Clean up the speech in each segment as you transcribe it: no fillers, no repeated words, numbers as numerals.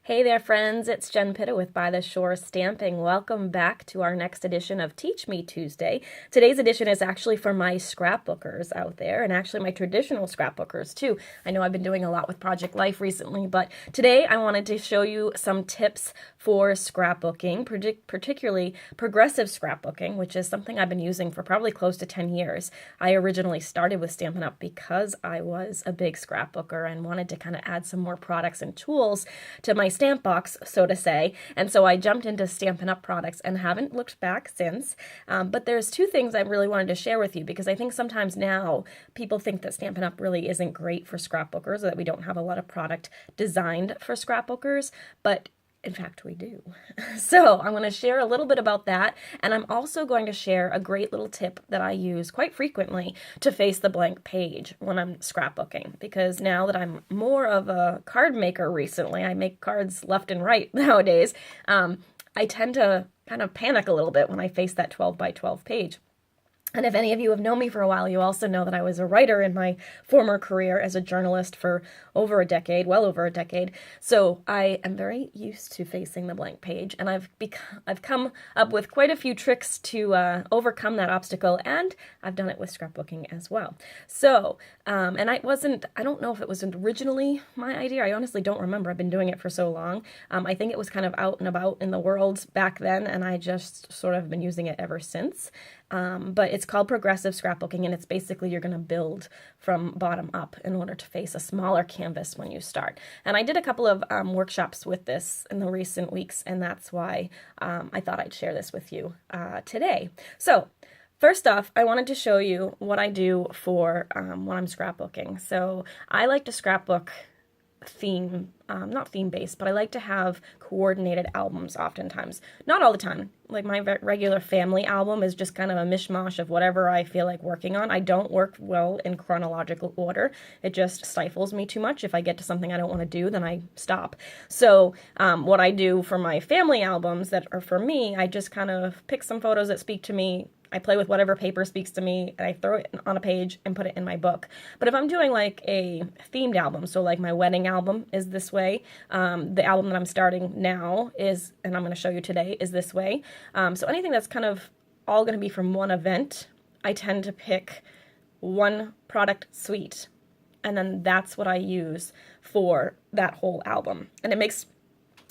Hey there, friends. It's Jen Pitta with By the Shore Stamping. Welcome back to our next edition of Teach Me Tuesday. Today's edition is actually for my scrapbookers out there, and actually my traditional scrapbookers too. I know I've been doing a lot with Project Life recently, but today I wanted to show you some tips for scrapbooking, particularly progressive scrapbooking, which is something I've been using for probably close to 10 years. I originally started with Stampin' Up! Because I was a big scrapbooker and wanted to kind of add some more products and tools to my stamp box, so to say, and so I jumped into Stampin' Up! Products and haven't looked back since. But there's two things I really wanted to share with you, because I think sometimes now people think that Stampin' Up! Really isn't great for scrapbookers, or that we don't have a lot of product designed for scrapbookers, but in fact, we do. So I'm going to share a little bit about that, and I'm also going to share a great little tip that I use quite frequently to face the blank page when I'm scrapbooking, because now that I'm more of a card maker recently, I make cards left and right nowadays, I tend to kind of panic a little bit when I face that 12 by 12 page. And if any of you have known me for a while, you also know that I was a writer in my former career as a journalist for over a decade, well over a decade. So I am very used to facing the blank page, and I've come up with quite a few tricks to overcome that obstacle, and I've done it with scrapbooking as well. So, and I don't know if it was originally my idea. I honestly don't remember. I've been doing it for so long. I think it was kind of out and about in the world back then, and I just sort of been using it ever since. But it's called progressive scrapbooking, and it's basically you're going to build from bottom up in order to face a smaller canvas when you start. And I did a couple of workshops with this in the recent weeks, and that's why I thought I'd share this with you today. So first off, I wanted to show you what I do for when I'm scrapbooking. So I like to scrapbook not theme based, but I like to have coordinated albums oftentimes. Not all the time. Like my regular family album is just kind of a mishmash of whatever I feel like working on. I don't work well in chronological order. It just stifles me too much. If I get to something I don't want to do, then I stop. So what I do for my family albums that are for me, I just kind of pick some photos that speak to me. I play with whatever paper speaks to me, and I throw it on a page and put it in my book. But if I'm doing like a themed album, so like my wedding album is this way, the album that I'm starting now is, and I'm going to show you today, is this way. So anything that's kind of all going to be from one event, I tend to pick one product suite, and then that's what I use for that whole album. And it makes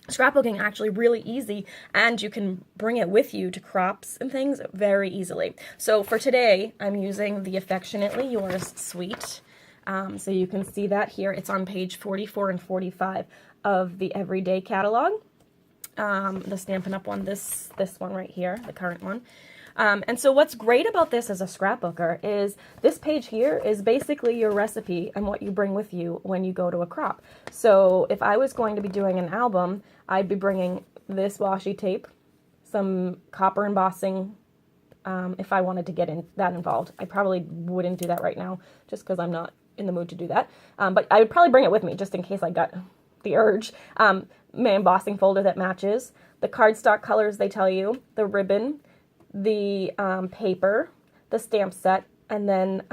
scrapbooking actually really easy, and you can bring it with you to crops and things very easily. So for today, I'm using the Affectionately Yours suite. So you can see that here. It's on page 44 and 45 of the Everyday catalog. The Stampin' Up! One, this one right here, the current one. And so what's great about this as a scrapbooker is this page here is basically your recipe and what you bring with you when you go to a crop. So if I was going to be doing an album, I'd be bringing this washi tape, some copper embossing, if I wanted to get that involved. I probably wouldn't do that right now just because I'm not in the mood to do that. But I would probably bring it with me just in case I got the urge. My embossing folder that matches, the cardstock colors they tell you, the ribbon, the paper, the stamp set, and then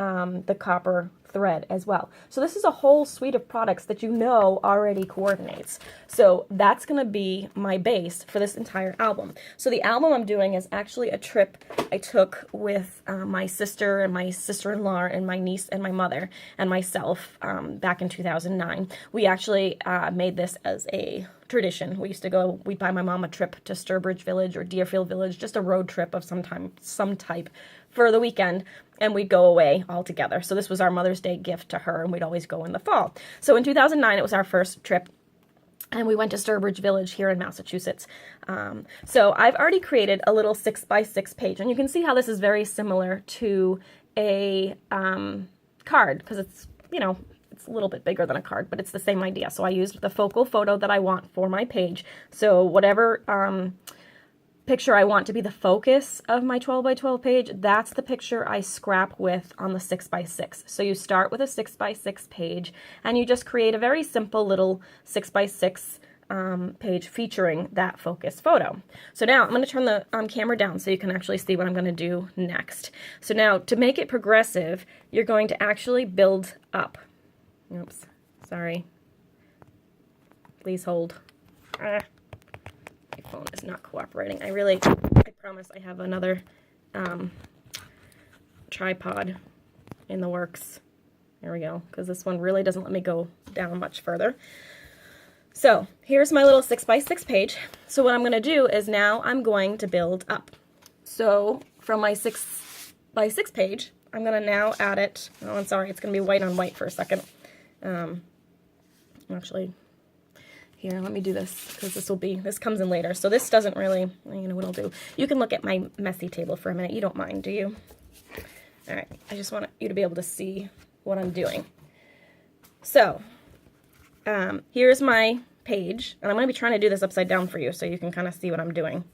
the copper thread as well. So this is a whole suite of products that you know already coordinates. So that's going to be my base for this entire album. So the album I'm doing is actually a trip I took with my sister and my sister-in-law and my niece and my mother and myself back in 2009. We actually made this as a tradition. We used to go, we'd buy my mom a trip to Sturbridge Village or Deerfield Village, just a road trip of some type for the weekend, and we'd go away all together. So this was our Mother's Day gift to her, and we'd always go in the fall. So in 2009, it was our first trip, and we went to Sturbridge Village here in Massachusetts. So I've already created a little 6x6 page, and you can see how this is very similar to a card, because it's, it's a little bit bigger than a card, but it's the same idea. So I used the focal photo that I want for my page. So whatever picture I want to be the focus of my 12 by 12 page, that's the picture I scrap with on the 6x6. So you start with a 6x6 page, and you just create a very simple little 6x6 page featuring that focus photo. So now I'm going to turn the camera down so you can actually see what I'm going to do next. So now to make it progressive, you're going to actually build up. Oops, sorry. Please hold. My phone is not cooperating. I promise I have another tripod in the works. There we go, because this one really doesn't let me go down much further. So here's my little 6x6 page. So what I'm going to do is now I'm going to build up. So from my 6x6 page, I'm going to now add it. Oh, I'm sorry, it's going to be white on white for a second. Actually, here, let me do this, because this comes in later. So this doesn't really, you know what I'll do. You can look at my messy table for a minute. You don't mind, do you? All right, I just want you to be able to see what I'm doing. So here's my page, and I'm going to be trying to do this upside down for you so you can kind of see what I'm doing.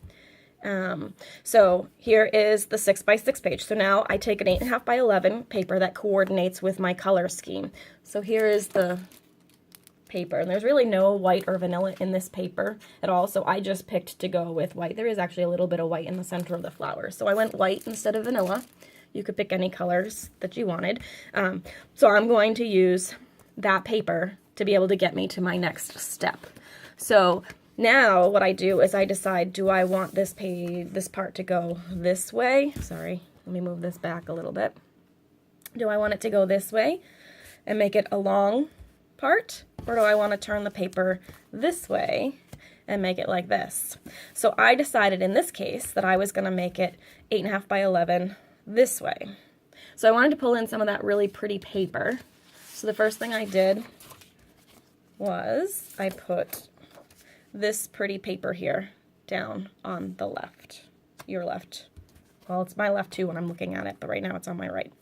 So here is the 6x6 page. So now I take an 8.5 by 11 paper that coordinates with my color scheme. So here is the paper, and there's really no white or vanilla in this paper at all, so I just picked to go with white. There is actually a little bit of white in the center of the flower, so I went white instead of vanilla. You could pick any colors that you wanted. So I'm going to use that paper to be able to get me to my next step. So now what I do is I decide, do I want this part to go this way? Sorry, let me move this back a little bit. Do I want it to go this way and make it a long part? Or do I want to turn the paper this way and make it like this? So I decided in this case that I was going to make it 8.5 by 11 this way. So I wanted to pull in some of that really pretty paper. So the first thing I did was I put this pretty paper here down on the left. Your left. Well, it's my left too when I'm looking at it, but right now it's on my right.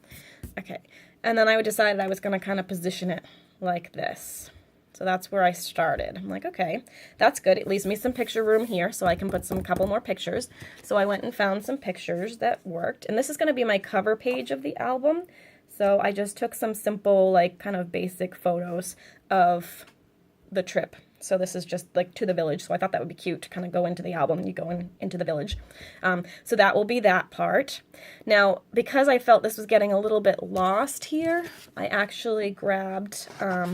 Okay. And then I decided I was going to kind of position it like this. So that's where I started. I'm like, okay, that's good. It leaves me some picture room here so I can put some couple more pictures. So I went and found some pictures that worked. And this is going to be my cover page of the album. So I just took some simple, like, kind of basic photos of the trip. So this is just like to the village. So I thought that would be cute to kind of go into the album and you go into the village. So that will be that part. Now, because I felt this was getting a little bit lost here, I actually grabbed a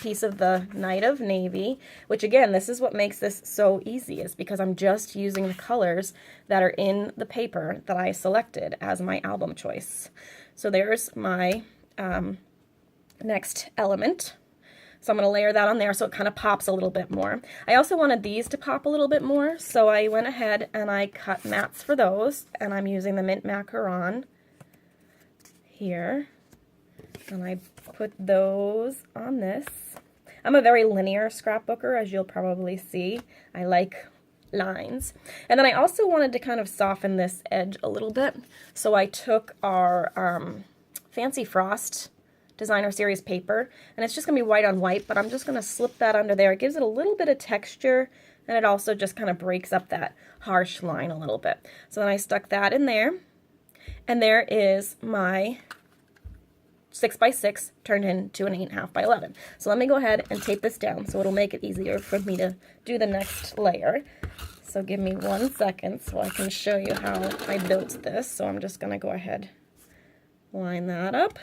piece of the Night of Navy, which again, this is what makes this so easy, is because I'm just using the colors that are in the paper that I selected as my album choice. So there's my next element. So I'm going to layer that on there so it kind of pops a little bit more. I also wanted these to pop a little bit more, so I went ahead and I cut mats for those, and I'm using the mint macaron here, and I put those on this. I'm a very linear scrapbooker, as you'll probably see. I like lines. And then I also wanted to kind of soften this edge a little bit, so I took our Fancy Frost Designer Series paper, and it's just going to be white on white, but I'm just going to slip that under there. It gives it a little bit of texture, and it also just kind of breaks up that harsh line a little bit. So then I stuck that in there, and there is my 6x6 turned into an 8.5 by 11. So let me go ahead and tape this down so it'll make it easier for me to do the next layer. So give me 1 second so I can show you how I built this. So I'm just going to go ahead, line that up.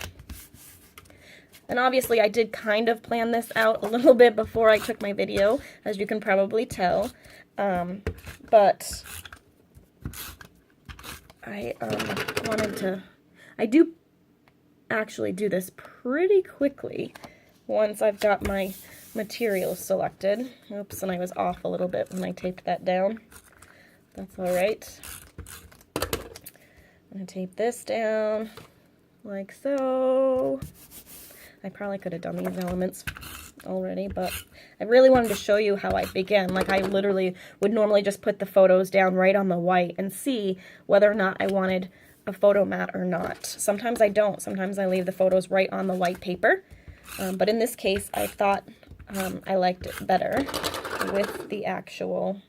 And obviously I did kind of plan this out a little bit before I took my video, as you can probably tell. But I I do actually do this pretty quickly once I've got my materials selected. Oops, and I was off a little bit when I taped that down. That's all right. I'm going to tape this down like so. I probably could have done these elements already, but I really wanted to show you how I began. Like, I literally would normally just put the photos down right on the white and see whether or not I wanted a photo mat or not. Sometimes I don't. Sometimes I leave the photos right on the white paper. But in this case, I thought I liked it better with the actual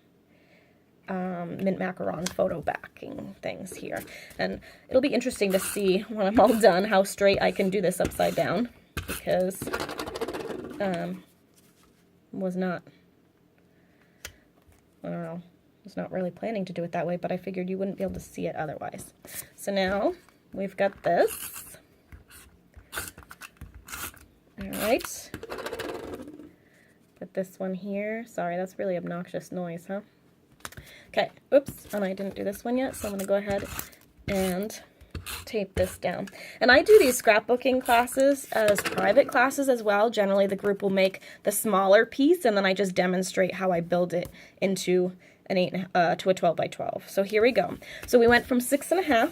mint macaron photo backing things here. And it'll be interesting to see when I'm all done how straight I can do this upside down, because was not really planning to do it that way, but I figured you wouldn't be able to see it otherwise. So now we've got this. All right. Put this one here. Sorry, that's really obnoxious noise, huh? Okay, oops, and I didn't do this one yet, so I'm going to go ahead and tape this down. And I do these scrapbooking classes as private classes as well. Generally, the group will make the smaller piece, and then I just demonstrate how I build it into an to a 12 by 12. So here we go. So we went from 6.5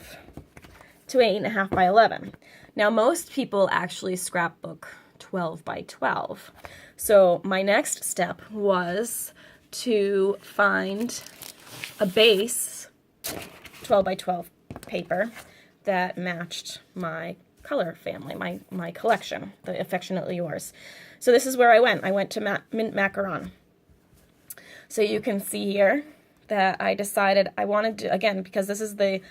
to 8.5 by 11. Now, most people actually scrapbook 12 by 12. So my next step was to find a base 12 by 12 paper that matched my color family, my collection, the Affectionately Yours. So this is where I went. I went to Mint Macaron. So you can see here that I decided I wanted to, again, because this is the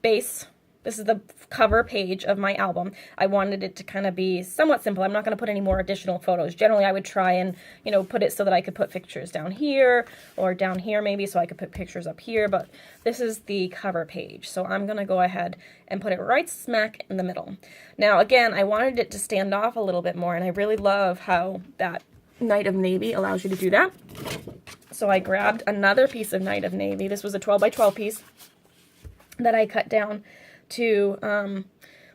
base, this is the cover page of my album, I wanted it to kind of be somewhat simple. I'm not going to put any more additional photos. Generally, I would try and, you know, put it so that I could put pictures down here or down here maybe, so I could put pictures up here, but this is the cover page. So I'm going to go ahead and put it right smack in the middle. Now, again, I wanted it to stand off a little bit more, and I really love how that Night of Navy allows you to do that. So I grabbed another piece of Night of Navy. This was a 12 by 12 piece that I cut down to,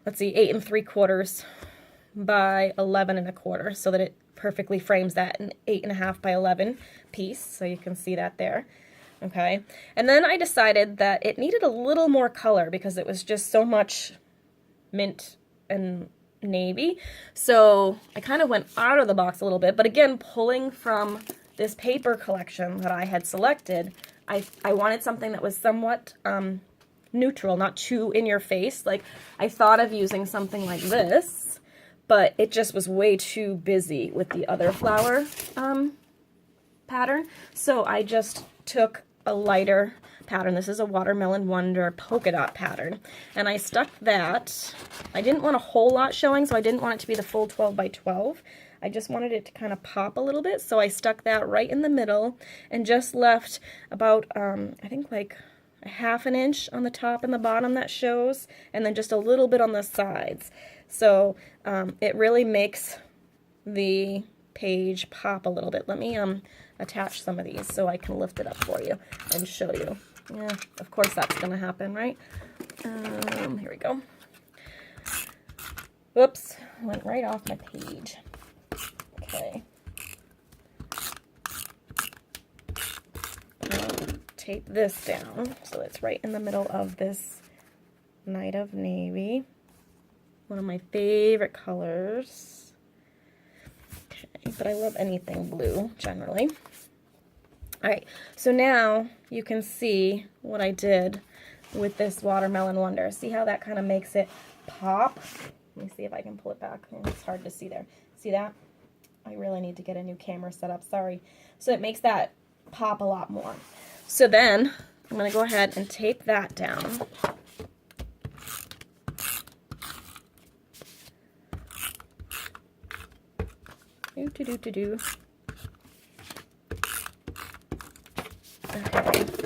let's see, 8 3/4 by 11 1/4, so that it perfectly frames that an 8.5 by 11 piece. So you can see that there. Okay. And then I decided that it needed a little more color because it was just so much mint and navy. So I kind of went out of the box a little bit, but again, pulling from this paper collection that I had selected, I wanted something that was somewhat neutral, not too in your face. Like, I thought of using something like this, but it just was way too busy with the other flower pattern. So I just took a lighter pattern. This is a Watermelon Wonder polka dot pattern, and I stuck that. I didn't want a whole lot showing, so I didn't want it to be the full 12 by 12. I just wanted it to kind of pop a little bit, so I stuck that right in the middle and just left about, I think like a 1/2 inch on the top and the bottom that shows, and then just a little bit on the sides. So it really makes the page pop a little bit. Let me attach some of these so I can lift it up for you and show you. Yeah, of course that's going to happen, right? Here we go. Whoops, went right off my page. Okay. Tape this down so it's right in the middle of this Night of Navy, one of my favorite colors. Okay, but I love anything blue generally. All right, so now you can see what I did with this Watermelon Wonder. See how that kind of makes it pop? Let me see if I can pull it back. It's hard to see there. See that? I really need to get a new camera set up, sorry. So it makes that pop a lot more. So then I'm going to go ahead and tape that down. Okay,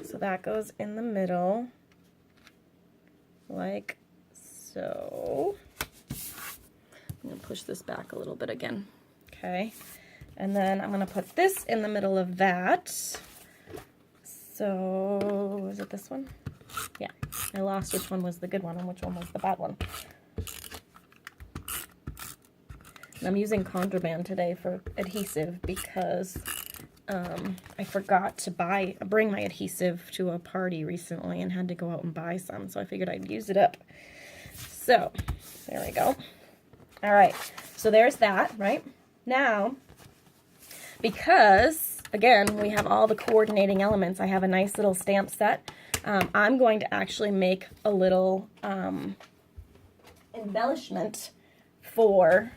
so that goes in the middle, like so. I'm going to push this back a little bit again. Okay, and then I'm going to put this in the middle of that. So, is it this one? Yeah, I lost which one was the good one and which one was the bad one. And I'm using contraband today for adhesive because I forgot to bring my adhesive to a party recently and had to go out and buy some, so I figured I'd use it up. So, there we go. All right, so there's that, right? Now, because, again, we have all the coordinating elements, I have a nice little stamp set. I'm going to actually make a little embellishment for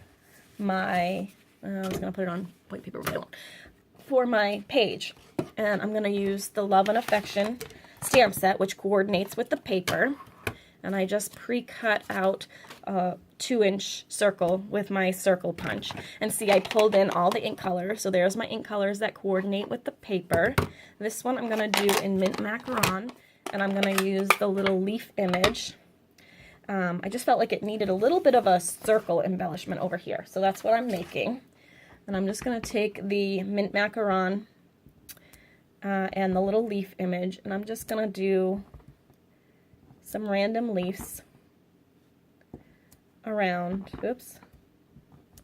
my, I was going to put it on white paper, but I won't, for my page. And I'm going to use the Love and Affection stamp set, which coordinates with the paper. And I just pre-cut out a 2-inch circle with my circle punch. And see, I pulled in all the ink colors. So there's my ink colors that coordinate with the paper. This one I'm going to do in Mint Macaron, and I'm going to use the little leaf image. I just felt like it needed a little bit of a circle embellishment over here. So that's what I'm making. And I'm just going to take the mint macaron and the little leaf image, and I'm just going to do some random leaves around,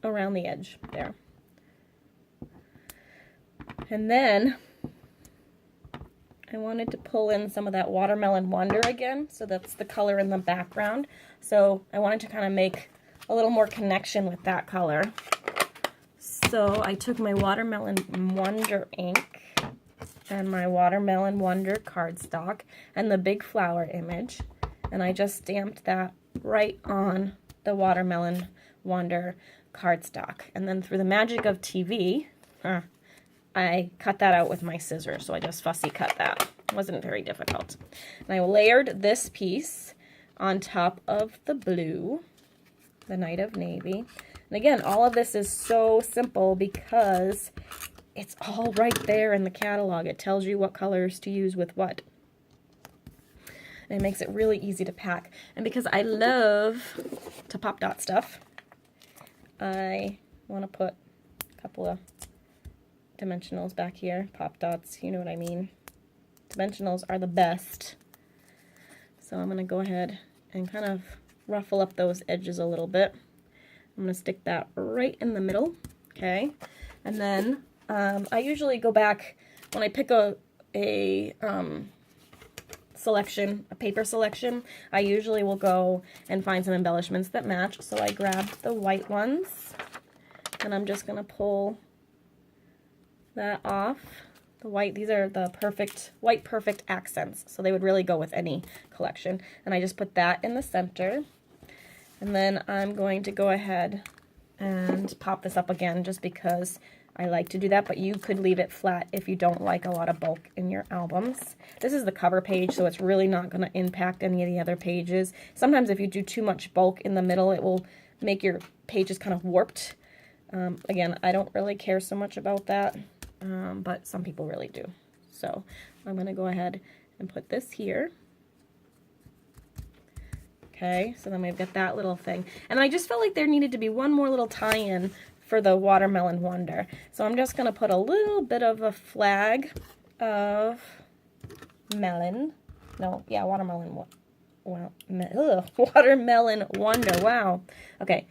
around the edge there. And then I wanted to pull in some of that Watermelon Wonder again, so that's the color in the background. So I wanted to kind of make a little more connection with that color. So I took my Watermelon Wonder ink and my Watermelon Wonder cardstock and the big flower image, and I just stamped that right on the Watermelon Wonder cardstock. And then through the magic of TV, I cut that out with my scissors, so I just fussy cut that. It wasn't very difficult. And I layered this piece on top of the blue, the Night of Navy. And again, all of this is so simple because it's all right there in the catalog. It tells you what colors to use with what. And it makes it really easy to pack. And because I love to pop dot stuff, I want to put a couple of dimensionals back here. Pop dots, you know what I mean. Dimensionals are the best. So I'm going to go ahead and kind of ruffle up those edges a little bit. I'm going to stick that right in the middle, okay? And then I usually go back when I pick a selection, a paper selection. I usually will go and find some embellishments that match. So I grabbed the white ones, and I'm just going to pull that off. The white, these are the white perfect accents, so they would really go with any collection. And I just put that in the center. And then I'm going to go ahead and pop this up again just because I like to do that, but you could leave it flat if you don't like a lot of bulk in your albums. This is the cover page, so it's really not going to impact any of the other pages. Sometimes if you do too much bulk in the middle, it will make your pages kind of warped. Again, I don't really care so much about that, but some people really do. So I'm going to go ahead and put this here. Okay, so then we've got that little thing. And I just felt like there needed to be one more little tie-in for the Watermelon Wonder. So I'm just going to put a little bit of a flag of melon. No, yeah, Watermelon Watermelon Wonder. Wow. Okay,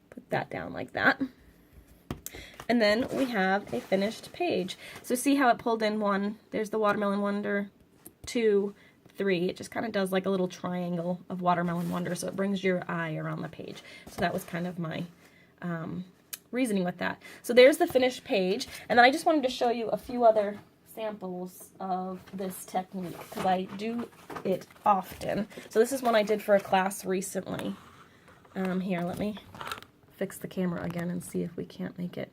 put that down like that. And then we have a finished page. So see how it pulled in one. There's the Watermelon Wonder, 2, 3. It just kind of does like a little triangle of Watermelon Wonder, so it brings your eye around the page. So that was kind of my reasoning with that. So there's the finished page, and then I just wanted to show you a few other samples of this technique because I do it often. So this is one I did for a class recently. Here, let me fix the camera again and see if we can't make it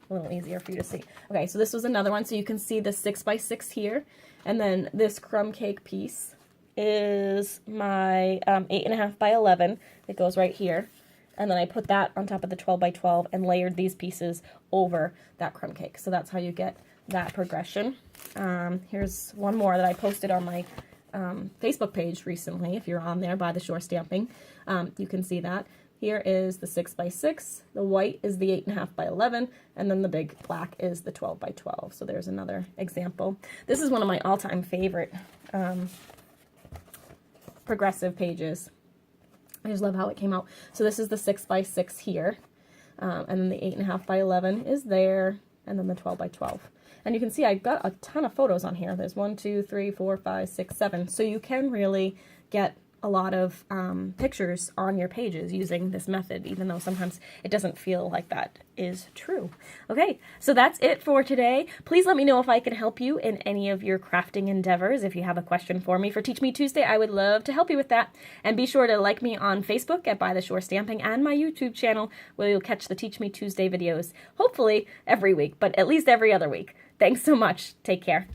a little easier for you to see. Okay, so this was another one. So you can see the 6x6 here, and then this crumb cake piece is my 8.5 by 11. It goes right here. And then I put that on top of the 12 by 12 and layered these pieces over that crumb cake. So that's how you get that progression. Here's one more that I posted on my Facebook page recently. If you're on there, By the Shore Stamping, you can see that. Here is the 6x6, the white is the 8.5 by 11, and then the big black is the 12 by 12. So there's another example. This is one of my all-time favorite progressive pages. I just love how it came out. So this is the 6x6 here, and then the 8.5 by 11 is there, and then the 12 by 12. And you can see I've got a ton of photos on here. There's 1, 2, 3, 4, 5, 6, 7. So you can really get a lot of pictures on your pages using this method, even though sometimes it doesn't feel like that is true. Okay, so that's it for today. Please let me know if I can help you in any of your crafting endeavors. If you have a question for me for Teach Me Tuesday, I would love to help you with that. And be sure to like me on Facebook at By the Shore Stamping and my YouTube channel, where you'll catch the Teach Me Tuesday videos, hopefully every week, but at least every other week. Thanks so much. Take care.